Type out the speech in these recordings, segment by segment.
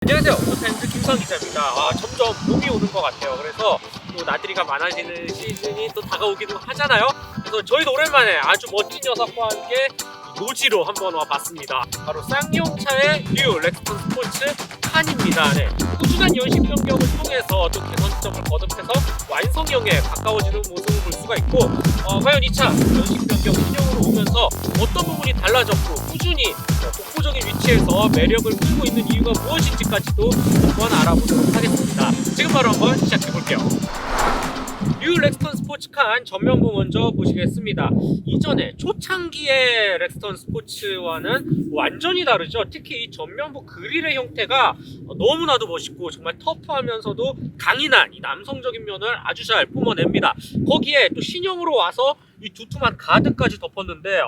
안녕하세요. 오토타임즈 김선 기자입니다. 점점 봄이 오는 것 같아요. 그래서 또 나들이가 많아지는 시즌이 또 다가오기도 하잖아요. 그래서 저희도 오랜만에 아주 멋진 녀석과 함께 노지로 한번 와봤습니다. 바로 쌍용차의 뉴 렉스턴 스포츠 칸입니다. 네. 꾸준한 연식 변경을 통해서 또 개선점을 거듭해서 완성형에 가까워지는 모습을 볼 수가 있고, 과연 이 차 연식 변경 신형으로 오면서 어떤 부분이 달라졌고 꾸준히 독보적인 위치에서 매력을 끌고 있는 이유가 무엇인지까지도 한번 알아보도록 하겠습니다. 지금 바로 한번 시작해 볼게요. 뉴 렉스턴 스포츠칸 전면부 먼저 보시겠습니다. 이전에 초창기의 렉스턴 스포츠와는 완전히 다르죠. 특히 이 전면부 그릴의 형태가 너무나도 멋있고 정말 터프하면서도 강인한 이 남성적인 면을 아주 잘 뿜어냅니다. 거기에 또 신형으로 와서 이 두툼한 가드까지 덮었는데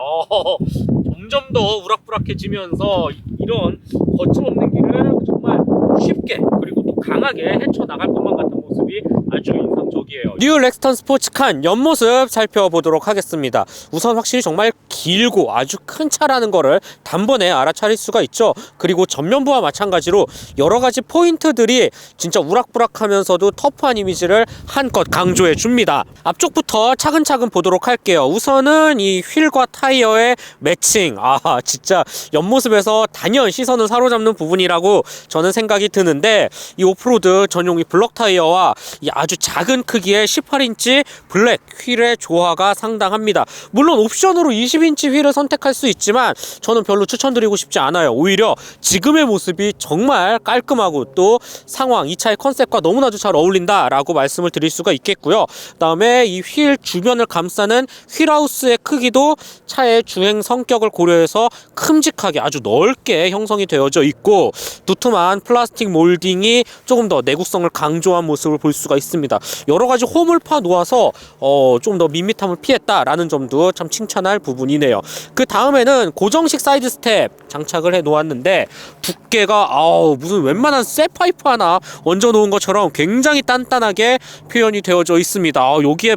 점점 더 우락부락해지면서 이런 거침없는 길을 정말 쉽게 그리고 또 강하게 헤쳐나갈 것만 같은 모습이 아주 인상적이에요. 뉴 렉스턴 스포츠칸 옆모습 살펴보도록 하겠습니다. 우선 확실히 정말 길고 아주 큰 차라는 거를 단번에 알아차릴 수가 있죠. 그리고 전면부와 마찬가지로 여러가지 포인트들이 진짜 우락부락하면서도 터프한 이미지를 한껏 강조해 줍니다. 앞쪽부터 차근차근 보도록 할게요. 우선은 이 휠과 타이어의 매칭, 진짜 옆모습에서 단연 시선을 사로잡는 부분이라고 저는 생각이 드는데, 이 오프로드 전용이 블럭 타이어와 이 아주 작은 크기의 18인치 블랙 휠의 조화가 상당합니다. 물론 옵션으로 20인치 휠을 선택할 수 있지만 저는 별로 추천드리고 싶지 않아요. 오히려 지금의 모습이 정말 깔끔하고 또 상황, 이 차의 컨셉과 너무나도 잘 어울린다 라고 말씀을 드릴 수가 있겠고요. 그 다음에 이 휠 주변을 감싸는 휠하우스의 크기도 차의 주행 성격을 고려해서 큼직하게 아주 넓게 형성이 되어져 있고, 두툼한 플라스틱 몰딩이 조금 더 내구성을 강조한 모습을 볼 수가 있습니다. 여러가지 홈을 파 놓아서 좀 더 밋밋함을 피했다라는 점도 참 칭찬할 부분이네요. 그 다음에는 고정식 사이드 스텝 장착을 해 놓았는데, 두께가 무슨 웬만한 쇠파이프 하나 얹어 놓은 것처럼 굉장히 단단하게 표현이 되어져 있습니다. 여기에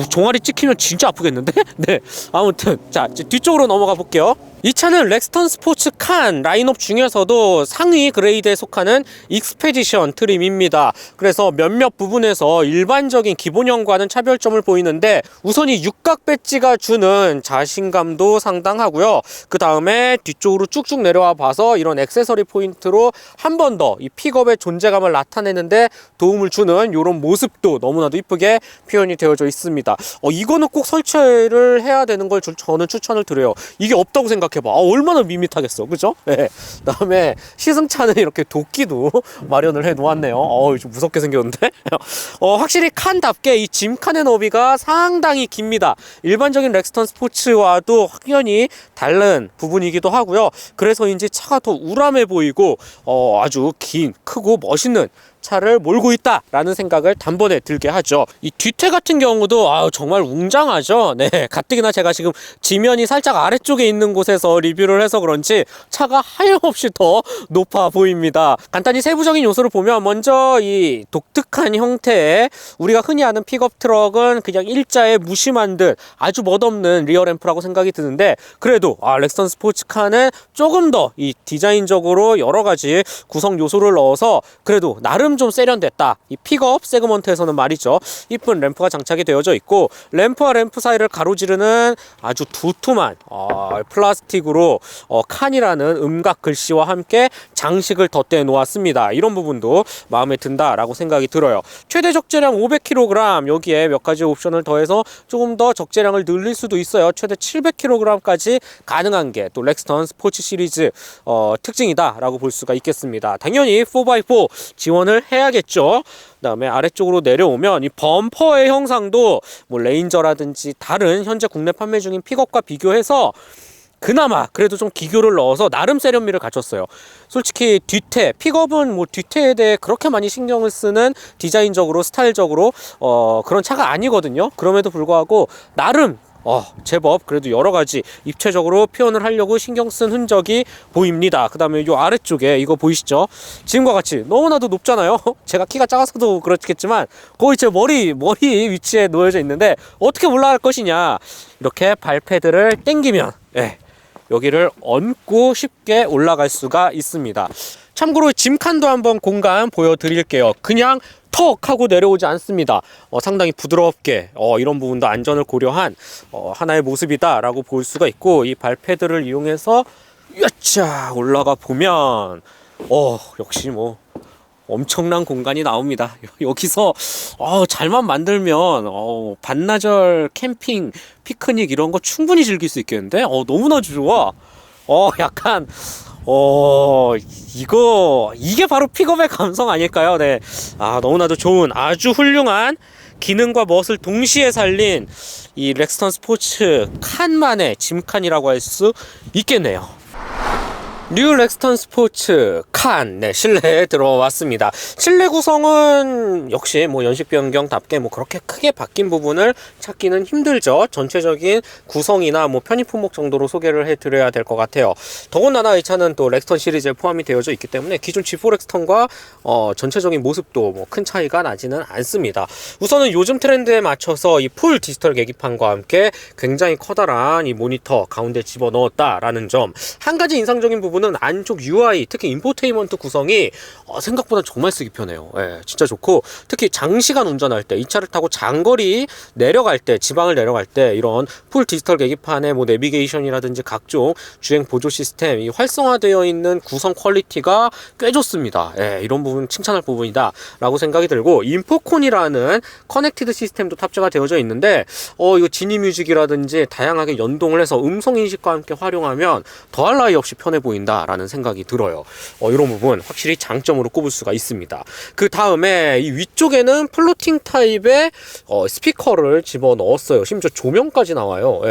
종아리 찍히면 진짜 아프겠는데? 네, 아무튼 자, 이제 뒤쪽으로 넘어가 볼게요. 이 차는 렉스턴 스포츠 칸 라인업 중에서도 상위 그레이드에 속하는 익스페디션 트림입니다. 그래서 몇몇 부분에서 일반적인 기본형과는 차별점을 보이는데, 우선 이 육각 배지가 주는 자신감도 상당하고요. 그 다음에 뒤쪽으로 쭉쭉 내려와 봐서 이런 액세서리 포인트로 한 번 더 이 픽업의 존재감을 나타내는데 도움을 주는 이런 모습도 너무나도 이쁘게 표현이 되어져 있습니다. 이거는 꼭 설치를 해야 되는 걸 저는 추천을 드려요. 이게 없다고 생각해봐. 얼마나 밋밋하겠어, 그죠? 네. 그다음에 시승차는 이렇게 도끼도 마련을 해 놓았네요. 좀 무섭게 생겼는데. 확실히 칸답게 이 짐칸의 너비가 상당히 깁니다. 일반적인 렉스턴 스포츠와도 확연히 다른 부분이기도 하고요. 그래서인지 차가 더 우람해 보이고 아주 긴, 크고 멋있는 차를 몰고 있다 라는 생각을 단번에 들게 하죠. 이 뒤태 같은 경우도 정말 웅장하죠. 네, 가뜩이나 제가 지금 지면이 살짝 아래쪽에 있는 곳에서 리뷰를 해서 그런지 차가 하염없이 더 높아 보입니다. 간단히 세부적인 요소를 보면, 먼저 이 독특한 형태의 우리가 흔히 아는 픽업 트럭은 그냥 일자에 무심한 듯 아주 멋없는 리어 램프라고 생각이 드는데, 그래도 렉스턴 스포츠카는 조금 더 이 디자인적으로 여러가지 구성 요소를 넣어서 그래도 나름 좀 세련됐다. 이 픽업 세그먼트에서는 말이죠. 이쁜 램프가 장착이 되어져 있고, 램프와 램프 사이를 가로지르는 아주 두툼한 플라스틱으로 칸이라는 음각 글씨와 함께 장식을 덧대 놓았습니다. 이런 부분도 마음에 든다라고 생각이 들어요. 최대 적재량 500kg, 여기에 몇 가지 옵션을 더해서 조금 더 적재량을 늘릴 수도 있어요. 최대 700kg까지 가능한 게 또 렉스턴 스포츠 시리즈 특징이다라고 볼 수가 있겠습니다. 당연히 4x4 지원을 해야겠죠. 그 다음에 아래쪽으로 내려오면 이 범퍼의 형상도 뭐 레인저라든지 다른 현재 국내 판매 중인 픽업과 비교해서 그나마 그래도 좀 기교를 넣어서 나름 세련미를 갖췄어요. 솔직히 뒤태, 픽업은 뭐 뒤태에 대해 그렇게 많이 신경을 쓰는 디자인적으로 스타일적으로 그런 차가 아니거든요. 그럼에도 불구하고 나름 제법 그래도 여러가지 입체적으로 표현을 하려고 신경 쓴 흔적이 보입니다. 그 다음에 요 아래쪽에 이거 보이시죠? 지금과 같이 너무나도 높잖아요. 제가 키가 작아서도 그렇겠지만 거의 제 머리 위치에 놓여져 있는데 어떻게 올라갈 것이냐, 이렇게 발패드를 당기면 여기를 얹고 쉽게 올라갈 수가 있습니다. 참고로 짐칸도 한번 공간 보여드릴게요. 그냥 턱 하고 내려오지 않습니다. 상당히 부드럽게 이런 부분도 안전을 고려한 하나의 모습이다 라고 볼 수가 있고, 이 발패드를 이용해서 야차 올라가 보면 역시 뭐 엄청난 공간이 나옵니다. 여기서 잘만 만들면 반나절 캠핑, 피크닉 이런 거 충분히 즐길 수 있겠는데 너무나 좋아. 약간 이게 바로 픽업의 감성 아닐까요? 네. 너무나도 좋은, 아주 훌륭한 기능과 멋을 동시에 살린 이 렉스턴 스포츠 칸만의 짐칸이라고 할 수 있겠네요. 뉴 렉스턴 스포츠 칸, 실내에 들어왔습니다. 실내 구성은 역시 뭐 연식 변경답게 뭐 그렇게 크게 바뀐 부분을 찾기는 힘들죠. 전체적인 구성이나 뭐 편의 품목 정도로 소개를 해드려야 될 것 같아요. 더군다나 이 차는 또 렉스턴 시리즈에 포함이 되어져 있기 때문에 기존 G4 렉스턴과 전체적인 모습도 뭐 큰 차이가 나지는 않습니다. 우선은 요즘 트렌드에 맞춰서 이 풀 디지털 계기판과 함께 굉장히 커다란 이 모니터 가운데 집어넣었다라는 점, 한 가지 인상적인 부분 은 안쪽 UI, 특히 인포테인먼트 구성이 생각보다 정말 쓰기 편해요. 진짜 좋고, 특히 장시간 운전할 때, 이 차를 타고 장거리 내려갈 때, 지방을 내려갈 때 이런 풀 디지털 계기판의 뭐 내비게이션이라든지 각종 주행 보조 시스템, 이 활성화되어 있는 구성 퀄리티가 꽤 좋습니다. 이런 부분 칭찬할 부분이다 라고 생각이 들고, 인포콘이라는 커넥티드 시스템도 탑재가 되어져 있는데 이거 지니뮤직이라든지 다양하게 연동을 해서 음성인식과 함께 활용하면 더할 나위 없이 편해 보인다 라는 생각이 들어요. 이런 부분 확실히 장점으로 꼽을 수가 있습니다. 그 다음에 이 위쪽에는 플로팅 타입의 스피커를 집어넣었어요. 심지어 조명까지 나와요.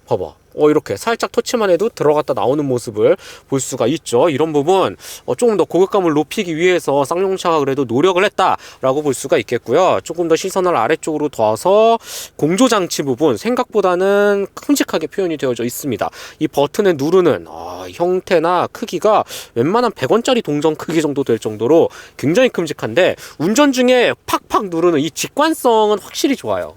봐봐. 이렇게 살짝 터치만 해도 들어갔다 나오는 모습을 볼 수가 있죠. 이런 부분 조금 더 고급감을 높이기 위해서 쌍용차가 그래도 노력을 했다라고 볼 수가 있겠고요. 조금 더 시선을 아래쪽으로 둬서 공조장치 부분 생각보다는 큼직하게 표현이 되어져 있습니다. 이 버튼을 누르는 형태나 크기가 웬만한 100원짜리 동전 크기 정도 될 정도로 굉장히 큼직한데, 운전 중에 팍팍 누르는 이 직관성은 확실히 좋아요.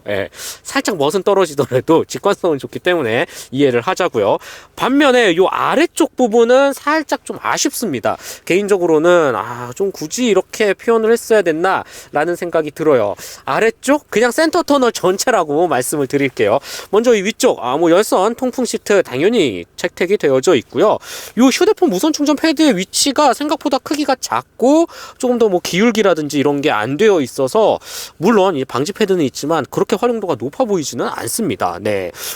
살짝 멋은 떨어지더라도 직관성은 좋기 때문에 이해를 하자고요. 반면에 요 아래쪽 부분은 살짝 좀 아쉽습니다. 개인적으로는 좀 굳이 이렇게 표현을 했어야 됐나 라는 생각이 들어요. 아래쪽 그냥 센터 터널 전체라고 말씀을 드릴게요. 먼저 이 위쪽 뭐 열선 통풍 시트 당연히 채택이 되어져 있고요. 요 휴대폰 무선 충전 패드의 위치가 생각보다 크기가 작고 조금 더 뭐 기울기라든지 이런 게 안 되어 있어서, 물론 이 방지 패드는 있지만 그렇게 활용도가 높아 보이지는 않습니다.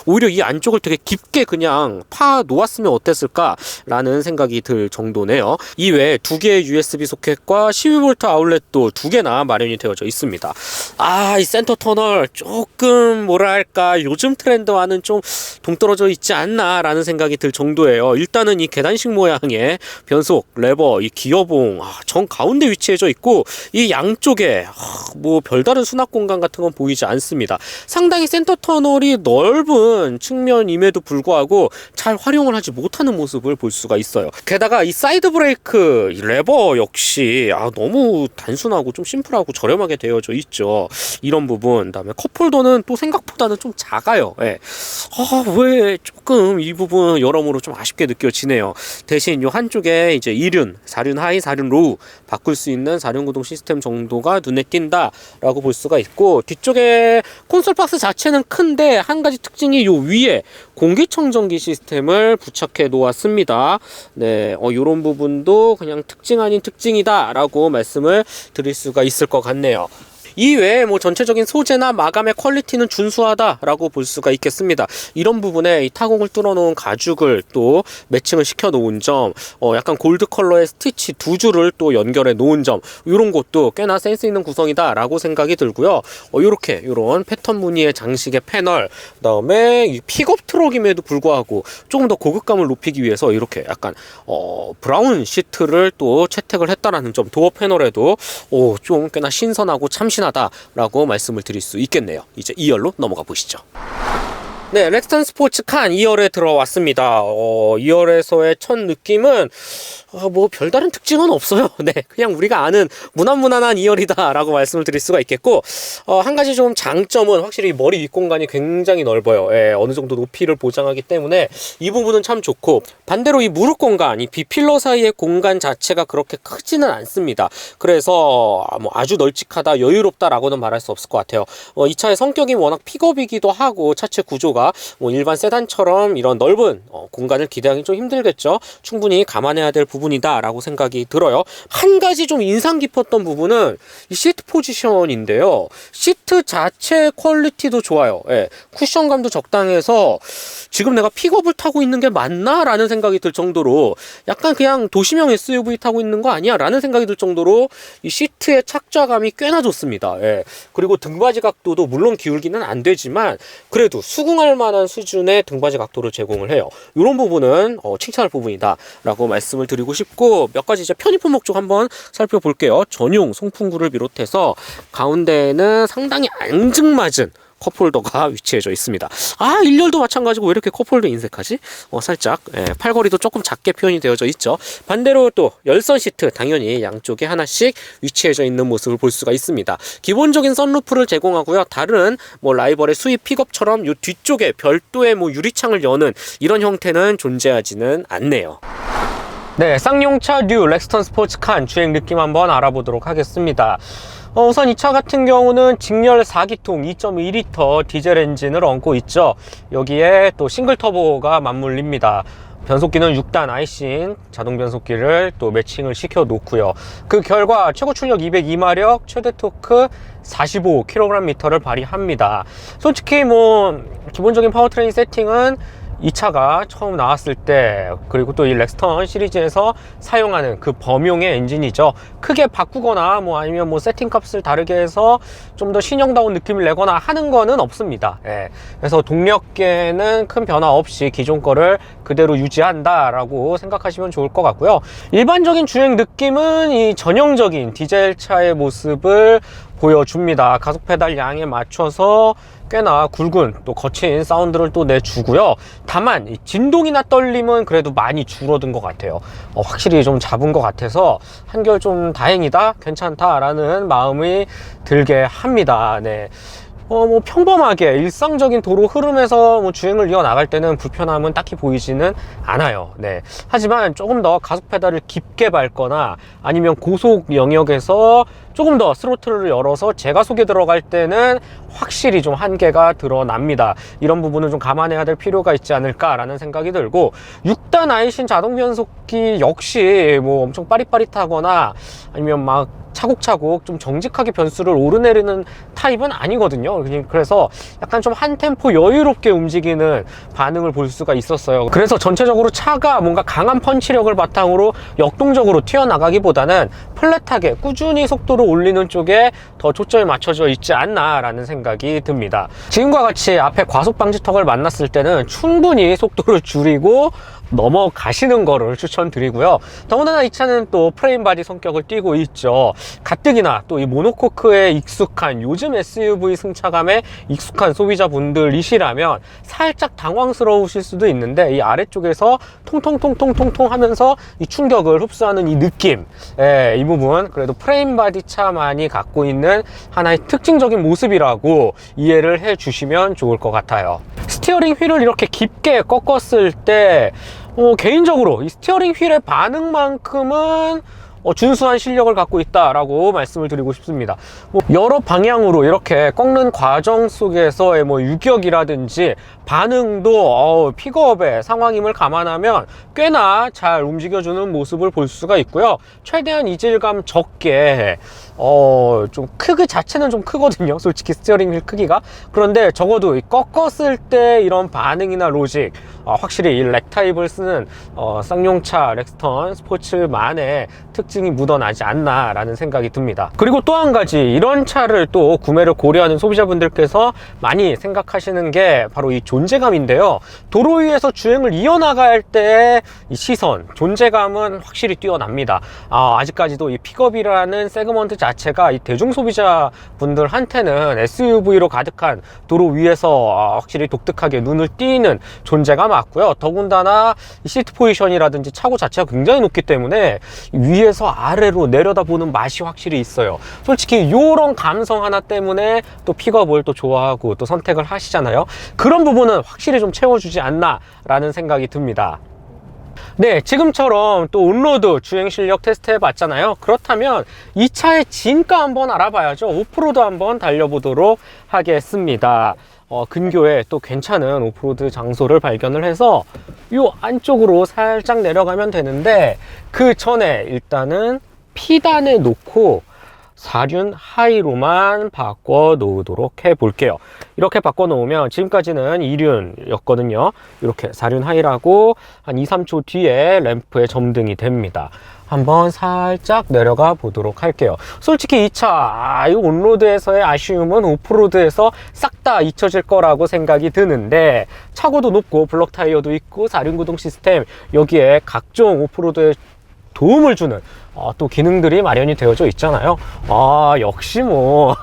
오히려 이 안쪽을 되게 깊게 그냥 파 놓았으면 어땠을까 라는 생각이 들 정도네요. 이외에 두 개의 USB 소켓과 12V 아울렛도 두 개나 마련이 되어져 있습니다. 이 센터 터널 조금 뭐랄까 요즘 트렌드와는 좀 동떨어져 있지 않나 라는 생각이 들 정도예요. 일단은 이 계단식 모양의 변속, 레버, 이 기어봉 정 가운데 위치해져 있고, 이 양쪽에 뭐 별다른 수납 공간 같은 건 보이지 않습니다. 상당히 센터 터널이 넓은 측면임에도 불구하고 잘 활용을 하지 못하는 모습을 볼 수가 있어요. 게다가 이 사이드 브레이크 레버 역시 너무 단순하고 좀 심플하고 저렴하게 되어져 있죠. 이런 부분, 그다음에 컵홀더는 또 생각보다는 좀 작아요. 왜 조금 이 부분 여러모로 좀 아쉽게 느껴지네요. 대신 이 한쪽에 이제 2륜, 4륜 하이, 4륜 로우 바꿀 수 있는 4륜 구동 시스템 정도가 눈에 띈다 라고 볼 수가 있고, 뒤쪽에 콘솔 박스 자체는 큰데 한 가지 특징이 요 위에 공기청정기 시스템을 부착해 놓았습니다. 요런 부분도 그냥 특징 아닌 특징이다 라고 말씀을 드릴 수가 있을 것 같네요. 이외에 뭐 전체적인 소재나 마감의 퀄리티는 준수하다라고 볼 수가 있겠습니다. 이런 부분에 이 타공을 뚫어놓은 가죽을 또 매칭을 시켜 놓은 점, 약간 골드 컬러의 스티치 두 줄을 또 연결해 놓은 점, 이런 것도 꽤나 센스 있는 구성이다라고 생각이 들고요. 요렇게 요런 패턴 무늬의 장식의 패널, 그다음에 이 픽업 트럭임에도 불구하고 조금 더 고급감을 높이기 위해서 이렇게 약간 브라운 시트를 또 채택을 했다라는 점, 도어 패널에도 좀 꽤나 신선하고 참신하다라고 말씀을 드릴 수 있겠네요. 이제 2열로 넘어가 보시죠. 네, 렉스턴 스포츠칸 2열에 들어왔습니다. 2열에서의 첫 느낌은 뭐 별다른 특징은 없어요. 네, 그냥 우리가 아는 무난무난한 2열이다 라고 말씀을 드릴 수가 있겠고, 한 가지 좀 장점은 확실히 머리 윗공간이 굉장히 넓어요. 예, 어느 정도 높이를 보장하기 때문에 이 부분은 참 좋고, 반대로 이 무릎 공간, 이 B필러 사이의 공간 자체가 그렇게 크지는 않습니다. 그래서 뭐 아주 널찍하다, 여유롭다 라고는 말할 수 없을 것 같아요. 이 차의 성격이 워낙 픽업이기도 하고 차체 구조가 뭐 일반 세단처럼 이런 넓은 공간을 기대하기 좀 힘들겠죠. 충분히 감안해야 될 부분이다 라고 생각이 들어요. 한 가지 좀 인상 깊었던 부분은 이 시트 포지션인데요. 시트 자체 퀄리티도 좋아요. 예, 쿠션감도 적당해서 지금 내가 픽업을 타고 있는 게 맞나? 라는 생각이 들 정도로 약간 그냥 도시명 SUV 타고 있는 거 아니야? 라는 생각이 들 정도로 이 시트의 착좌감이 꽤나 좋습니다. 예, 그리고 등받이 각도도 물론 기울기는 안 되지만 그래도 수긍할 만한 수준의 등받이 각도를 제공을 해요. 이런 부분은 칭찬할 부분이다 라고 말씀을 드리고 싶고, 몇 가지 이제 편의 품목 쪽 한번 살펴볼게요. 전용 송풍구를 비롯해서 가운데에는 상당히 앙증맞은 컵홀더가 위치해져 있습니다. 1열도 마찬가지고 왜 이렇게 컵홀더 인색하지? 살짝 팔걸이도 조금 작게 표현이 되어져 있죠. 반대로 또 열선 시트 당연히 양쪽에 하나씩 위치해져 있는 모습을 볼 수가 있습니다. 기본적인 선루프를 제공하고요. 다른 뭐 라이벌의 수입 픽업처럼 요 뒤쪽에 별도의 뭐 유리창을 여는 이런 형태는 존재하지는 않네요. 네, 쌍용차 뉴 렉스턴 스포츠칸 주행 느낌 한번 알아보도록 하겠습니다. 우선 이 차 같은 경우는 직렬 4기통 2.2L 디젤 엔진을 얹고 있죠. 여기에 또 싱글 터보가 맞물립니다. 변속기는 6단 아이싱 자동 변속기를 또 매칭을 시켜 놓고요. 그 결과 최고 출력 202마력, 최대 토크 45kgm를 발휘합니다. 솔직히 뭐 기본적인 파워트레인 세팅은 이 차가 처음 나왔을 때, 그리고 또 이 렉스턴 시리즈에서 사용하는 그 범용의 엔진이죠. 크게 바꾸거나 뭐 아니면 뭐 세팅 값을 다르게 해서 좀 더 신형다운 느낌을 내거나 하는 거는 없습니다. 예. 그래서 동력계는 큰 변화 없이 기존 거를 그대로 유지한다 라고 생각하시면 좋을 것 같고요. 일반적인 주행 느낌은 이 전형적인 디젤 차의 모습을 보여줍니다. 가속 페달 양에 맞춰서 꽤나 굵은 또 거친 사운드를 또 내주고요. 다만 이 진동이나 떨림은 그래도 많이 줄어든 것 같아요. 확실히 좀 잡은 것 같아서 한결 좀 다행이다, 괜찮다 라는 마음이 들게 합니다. 네. 뭐 평범하게 일상적인 도로 흐름에서 뭐 주행을 이어나갈 때는 불편함은 딱히 보이지는 않아요. 네. 하지만 조금 더 가속 페달을 깊게 밟거나 아니면 고속 영역에서 조금 더 스로틀을 열어서 제가속에 들어갈 때는 확실히 좀 한계가 드러납니다. 이런 부분은 좀 감안해야 될 필요가 있지 않을까라는 생각이 들고, 6단 아이신 자동 변속기 역시 뭐 엄청 빠릿빠릿하거나 아니면 막 차곡차곡 좀 정직하게 변수를 오르내리는 타입은 아니거든요. 그래서 약간 좀 한 템포 여유롭게 움직이는 반응을 볼 수가 있었어요. 그래서 전체적으로 차가 뭔가 강한 펀치력을 바탕으로 역동적으로 튀어나가기보다는 플랫하게 꾸준히 속도를 올리는 쪽에 더 초점이 맞춰져 있지 않나 라는 생각이 듭니다. 지금과 같이 앞에 과속 방지턱을 만났을 때는 충분히 속도를 줄이고 넘어가시는 거를 추천드리고요. 더군다나 이 차는 또 프레임 바디 성격을 띠고 있죠. 가뜩이나 또 이 모노코크에 익숙한, 요즘 SUV 승차감에 익숙한 소비자분들이시라면 살짝 당황스러우실 수도 있는데, 이 아래쪽에서 통통통통통통 하면서 이 충격을 흡수하는 이 느낌, 이 부분 그래도 프레임 바디 차만이 갖고 있는 하나의 특징적인 모습이라고 이해를 해 주시면 좋을 것 같아요. 스티어링 휠을 이렇게 깊게 꺾었을 때 개인적으로 이 스티어링 휠의 반응만큼은 준수한 실력을 갖고 있다라고 말씀을 드리고 싶습니다. 여러 방향으로 이렇게 꺾는 과정 속에서의 유격이라든지 반응도 픽업의 상황임을 감안하면 꽤나 잘 움직여주는 모습을 볼 수가 있고요. 최대한 이질감 적게 좀 크기 자체는 좀 크거든요, 솔직히 스티어링 휠 크기가. 그런데 적어도 꺾었을 때 이런 반응이나 로직, 확실히 이 렉 타입을 쓰는 쌍용차 렉스턴 스포츠만의 특징이 묻어나지 않나 라는 생각이 듭니다. 그리고 또 한 가지, 이런 차를 또 구매를 고려하는 소비자분들께서 많이 생각하시는 게 바로 이 존재감인데요. 도로 위에서 주행을 이어나갈 때 이 시선, 존재감은 확실히 뛰어납니다. 아직까지도 이 픽업이라는 세그먼트 자체가 이 대중 소비자분들한테는 SUV로 가득한 도로 위에서 확실히 독특하게 눈을 띄는 존재가 맞고요. 더군다나 이 시트 포지션이라든지 차고 자체가 굉장히 높기 때문에 위에서 아래로 내려다보는 맛이 확실히 있어요. 솔직히 이런 감성 하나 때문에 또 픽업을 또 좋아하고 또 선택을 하시잖아요. 그런 부분은 확실히 좀 채워주지 않나 라는 생각이 듭니다. 네, 지금처럼 또 온로드 주행 실력 테스트 해봤잖아요. 그렇다면 이 차의 진가 한번 알아봐야죠. 오프로드 한번 달려보도록 하겠습니다. 근교에 또 괜찮은 오프로드 장소를 발견을 해서 이 안쪽으로 살짝 내려가면 되는데, 그 전에 일단은 P단에 놓고 4륜 하이로만 바꿔 놓도록 해 볼게요. 이렇게 바꿔 놓으면 지금까지는 2륜이었거든요. 이렇게 4륜 하이라고 한 2, 3초 뒤에 램프에 점등이 됩니다. 한번 살짝 내려가 보도록 할게요. 솔직히 이 차, 이 온로드에서의 아쉬움은 오프로드에서 싹 다 잊혀질 거라고 생각이 드는데, 차고도 높고 블럭 타이어도 있고 4륜 구동 시스템, 여기에 각종 오프로드에 도움을 주는 또 기능들이 마련이 되어져 있잖아요. 역시 뭐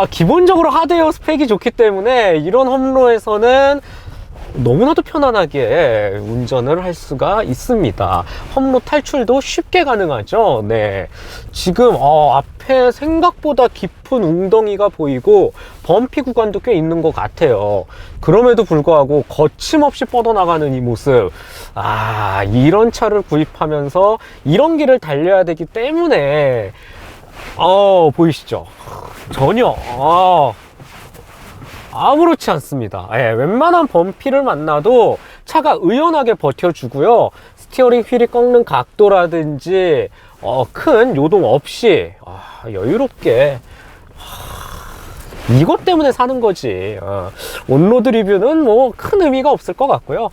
기본적으로 하드웨어 스펙이 좋기 때문에 이런 험로에서는 너무나도 편안하게 운전을 할 수가 있습니다. 험로 탈출도 쉽게 가능하죠. 네, 지금 앞에 생각보다 깊은 웅덩이가 보이고 범피 구간도 꽤 있는 것 같아요. 그럼에도 불구하고 거침없이 뻗어나가는 이 모습, 이런 차를 구입하면서 이런 길을 달려야 되기 때문에 보이시죠? 전혀 아무렇지 않습니다. 웬만한 범피를 만나도 차가 의연하게 버텨주고요. 스티어링 휠이 꺾는 각도라든지 큰 요동 없이 여유롭게, 이것 때문에 사는 거지. 온로드 리뷰는 뭐 큰 의미가 없을 것 같고요.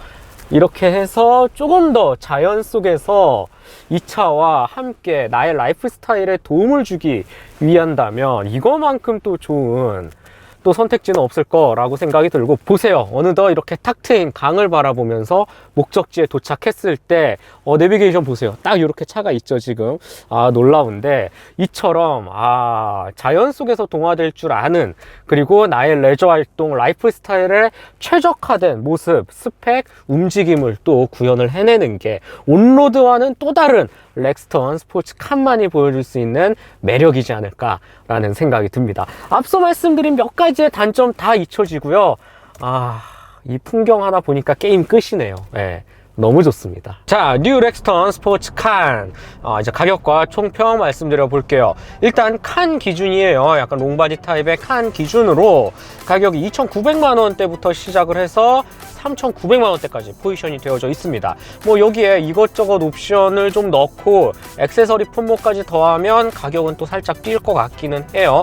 이렇게 해서 조금 더 자연 속에서 이 차와 함께 나의 라이프 스타일에 도움을 주기 위한다면 이거만큼 또 좋은 또 선택지는 없을 거라고 생각이 들고, 보세요. 어느덧 이렇게 탁 트인 강을 바라보면서 목적지에 도착했을 때 내비게이션 보세요. 딱 이렇게 차가 있죠 지금. 놀라운데, 이처럼 자연 속에서 동화될 줄 아는, 그리고 나의 레저 활동 라이프 스타일에 최적화된 모습, 스펙, 움직임을 또 구현을 해내는 게 온로드와는 또 다른 렉스턴 스포츠카만이 보여줄 수 있는 매력이지 않을까라는 생각이 듭니다. 앞서 말씀드린 몇 가지의 단점 다 잊혀지고요. 이 풍경 하나 보니까 게임 끝이네요. 너무 좋습니다. 자, 뉴 렉스턴 스포츠 칸, 이제 가격과 총평 말씀드려 볼게요. 일단 칸 기준이에요. 약간 롱바디 타입의 칸 기준으로 가격이 2,900만 원대부터 시작을 해서 3,900만 원대까지 포지션이 되어져 있습니다. 뭐 여기에 이것저것 옵션을 좀 넣고 액세서리 품목까지 더하면 가격은 또 살짝 뛸 것 같기는 해요.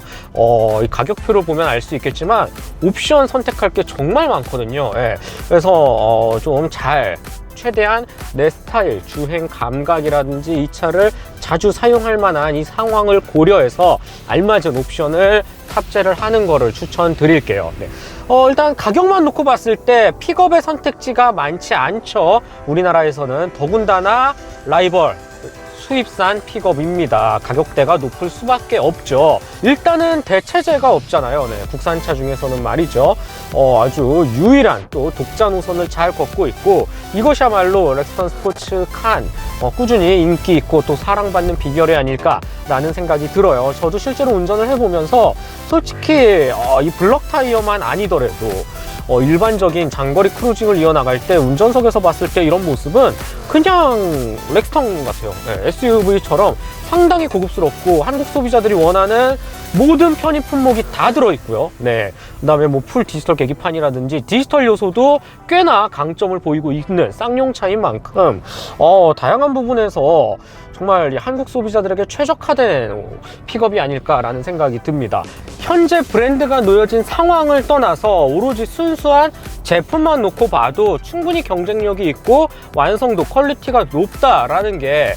이 가격표를 보면 알 수 있겠지만 옵션 선택할 게 정말 많거든요. 그래서 좀 잘, 최대한 내 스타일, 주행 감각이라든지 이 차를 자주 사용할 만한 이 상황을 고려해서 알맞은 옵션을 탑재를 하는 거를 추천드릴게요. 일단 가격만 놓고 봤을 때 픽업의 선택지가 많지 않죠. 우리나라에서는. 더군다나 라이벌 수입산 픽업입니다. 가격대가 높을 수밖에 없죠. 일단은 대체제가 없잖아요. 국산차 중에서는 말이죠. 아주 유일한 또 독자 노선을 잘 걷고 있고, 이것이야말로 렉스턴 스포츠 칸 꾸준히 인기 있고 또 사랑받는 비결이 아닐까라는 생각이 들어요. 저도 실제로 운전을 해보면서 솔직히 이 블럭 타이어만 아니더라도 일반적인 장거리 크루징을 이어나갈 때 운전석에서 봤을 때 이런 모습은 그냥 렉스턴 같아요. SUV처럼 상당히 고급스럽고 한국 소비자들이 원하는 모든 편의 품목이 다 들어있고요. 그 다음에 뭐 풀 디지털 계기판이라든지 디지털 요소도 꽤나 강점을 보이고 있는 쌍용차인 만큼 다양한 부분에서 정말 한국 소비자들에게 최적화된 픽업이 아닐까라는 생각이 듭니다. 현재 브랜드가 놓여진 상황을 떠나서 오로지 순수한 제품만 놓고 봐도 충분히 경쟁력이 있고 완성도, 퀄리티가 높다라는 게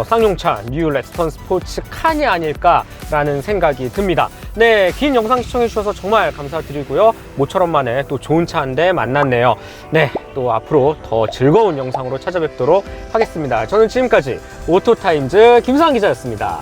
쌍용차 뉴 렉스턴 스포츠 칸이 아닐까라는 생각이 듭니다. 네, 긴 영상 시청해주셔서 정말 감사드리고요. 모처럼 만에 또 좋은 차 한 대 만났네요. 네, 또 앞으로 더 즐거운 영상으로 찾아뵙도록 하겠습니다. 저는 지금까지 오토타임즈 김수환 기자였습니다.